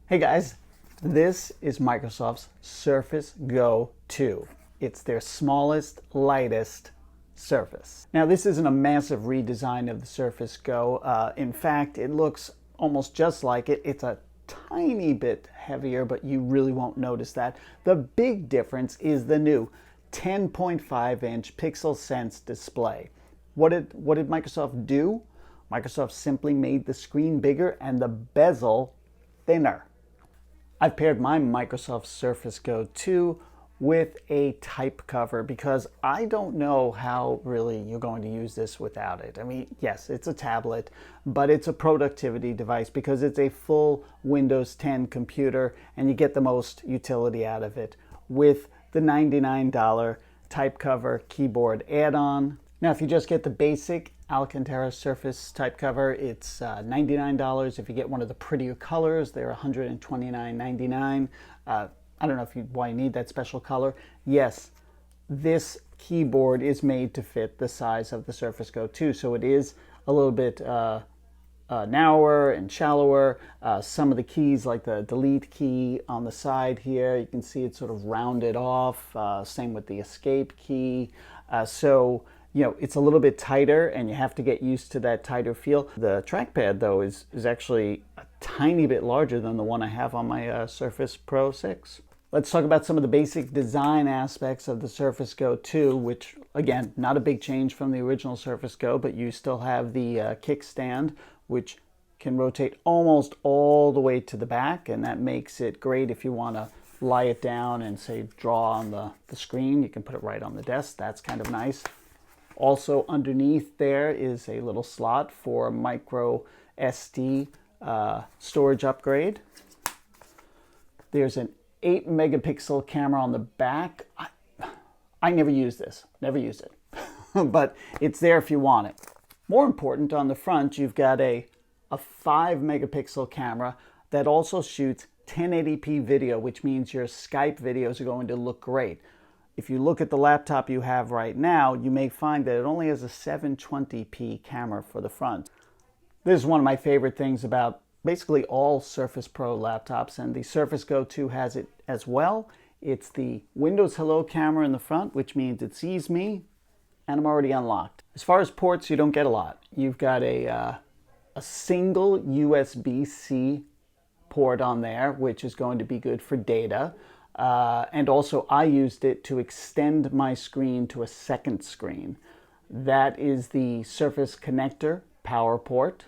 Hey guys, this is Microsoft's Surface Go 2. It's their smallest, lightest Surface. Now this isn't a massive redesign of the Surface Go. In fact, it looks almost just like it. It's a tiny bit heavier, but you really won't notice that. The big difference is the new 10.5-inch Pixel Sense display. What did Microsoft do? Microsoft simply made the screen bigger and the bezel thinner. I've paired my Microsoft Surface Go 2 with a type cover because I don't know how really you're going to use this without it. I mean, yes, it's a tablet, but it's a productivity device because it's a full Windows 10 computer and you get the most utility out of it with the $99 type cover keyboard add-on. Now, if you just get the basic Alcantara Surface type cover, it's $99. If you get one of the prettier colors, they're $129.99. I don't know why you need that special color. Yes, this keyboard is made to fit the size of the Surface Go 2, so it is a little bit narrower and shallower. Some of the keys, like the delete key on the side here, you can see it's sort of rounded off. Same with the escape key. So you know, it's a little bit tighter and you have to get used to that tighter feel. The trackpad though is actually a tiny bit larger than the one I have on my Surface Pro 6. Let's talk about some of the basic design aspects of the Surface Go 2, which again, not a big change from the original Surface Go, but you still have the kickstand, which can rotate almost all the way to the back, and that makes it great if you want to lie it down and say draw on the screen. You can put it right on the desk. That's kind of nice. Also underneath there is a little slot for micro SD storage upgrade. There's an 8 megapixel camera on the back. I never use this, never used it, but it's there if you want it. More important, on the front, you've got a 5 megapixel camera that also shoots 1080p video, which means your Skype videos are going to look great. If you look at the laptop you have right now, you may find that it only has a 720p camera for the front. This is one of my favorite things about basically all Surface Pro laptops, and the Surface Go 2 has it as well. It's the Windows Hello camera in the front, which means it sees me and I'm already unlocked. As far as ports, you don't get a lot. You've got a single USB-C port on there, which is going to be good for data. And also I used it to extend my screen to a second screen. That is the Surface Connector power port,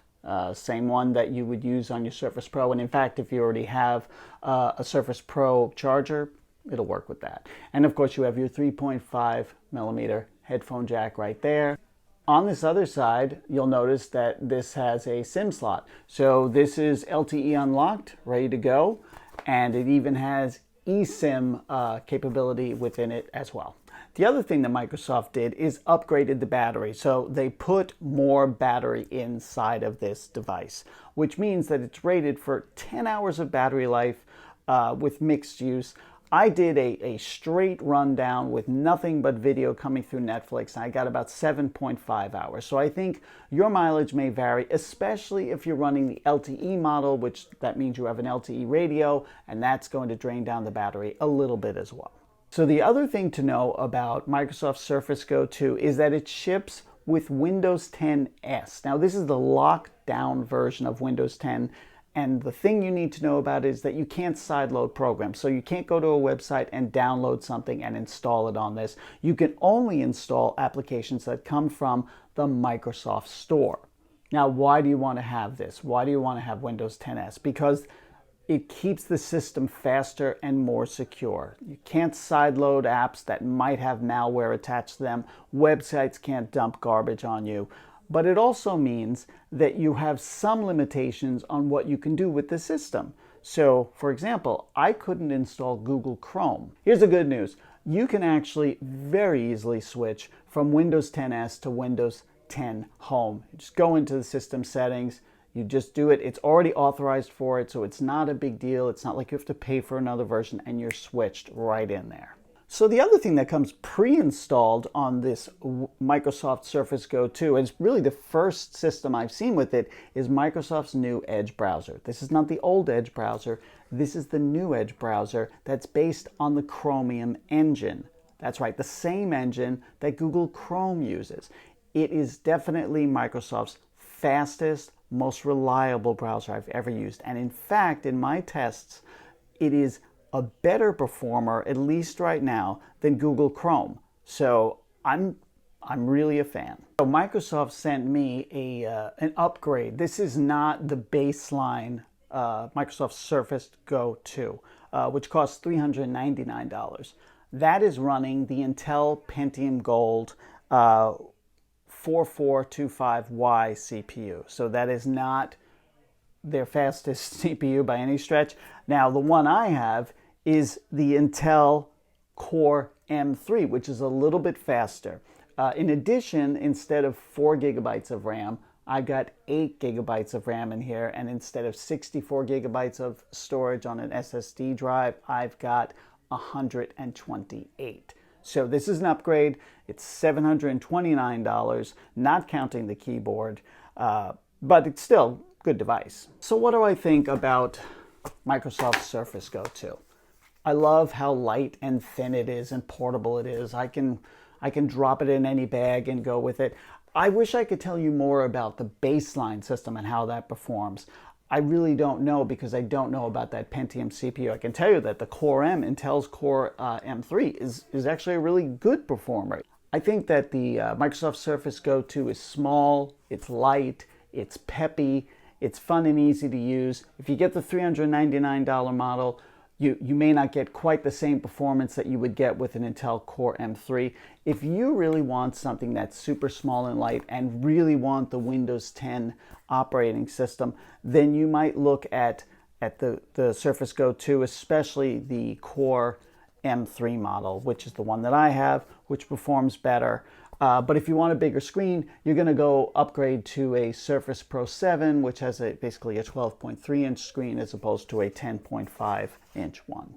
same one that you would use on your Surface Pro. And in fact, if you already have a Surface Pro charger, it'll work with that. And of course you have your 3.5 millimeter headphone jack right there. On this other side, you'll notice that this has a SIM slot. So this is LTE unlocked, ready to go. And it even has eSIM capability within it as well. The other thing that Microsoft did is upgraded the battery. So they put more battery inside of this device, which means that it's rated for 10 hours of battery life with mixed use. I did a straight rundown with nothing but video coming through Netflix, and I got about 7.5 hours. So I think your mileage may vary, especially if you're running the LTE model, which that means you have an LTE radio, and that's going to drain down the battery a little bit as well. So the other thing to know about Microsoft Surface Go 2 is that it ships with Windows 10 S. Now this is the locked down version of Windows 10. And the thing you need to know about is that you can't sideload programs. So you can't go to a website and download something and install it on this. You can only install applications that come from the Microsoft Store. Now, why do you want to have this? Why do you want to have Windows 10 S? Because it keeps the system faster and more secure. You can't sideload apps that might have malware attached to them. Websites can't dump garbage on you. But it also means that you have some limitations on what you can do with the system. So, for example, I couldn't install Google Chrome. Here's the good news. You can actually very easily switch from Windows 10 S to Windows 10 Home. You just go into the system settings, you just do it. It's already authorized for it, so it's not a big deal. It's not like you have to pay for another version, and you're switched right in there. So the other thing that comes pre-installed on this Microsoft Surface Go 2, and it's really the first system I've seen with it, is Microsoft's new Edge browser. This is not the old Edge browser. This is the new Edge browser that's based on the Chromium engine. That's right, the same engine that Google Chrome uses. It is definitely Microsoft's fastest, most reliable browser I've ever used. And in fact, in my tests, it is a better performer, at least right now, than Google Chrome. So I'm really a fan. So Microsoft sent me an upgrade. This is not the baseline Microsoft Surface Go 2, which costs $399. That is running the Intel Pentium Gold 4425Y CPU. So that is not their fastest CPU by any stretch. Now, the one I have is the Intel Core M3, which is a little bit faster. In addition, instead of 4 gigabytes of RAM, I've got 8 gigabytes of RAM in here, and instead of 64 gigabytes of storage on an SSD drive, I've got 128. So this is an upgrade. It's $729, not counting the keyboard, but it's still a good device. So what do I think about Microsoft Surface Go 2? I love how light and thin it is and portable it is. I can drop it in any bag and go with it. I wish I could tell you more about the baseline system and how that performs. I really don't know because I don't know about that Pentium CPU. I can tell you that the Core M, Intel's Core M3, is actually a really good performer. I think that the Microsoft Surface Go 2 is small, it's light, it's peppy, it's fun and easy to use. If you get the $399 model, you may not get quite the same performance that you would get with an Intel Core M3. If you really want something that's super small and light and really want the Windows 10 operating system, then you might look at the Surface Go 2, especially the Core M3 model, which is the one that I have, which performs better. But if you want a bigger screen, you're going to go upgrade to a Surface Pro 7, which has basically a 12.3-inch screen as opposed to a 10.5-inch one.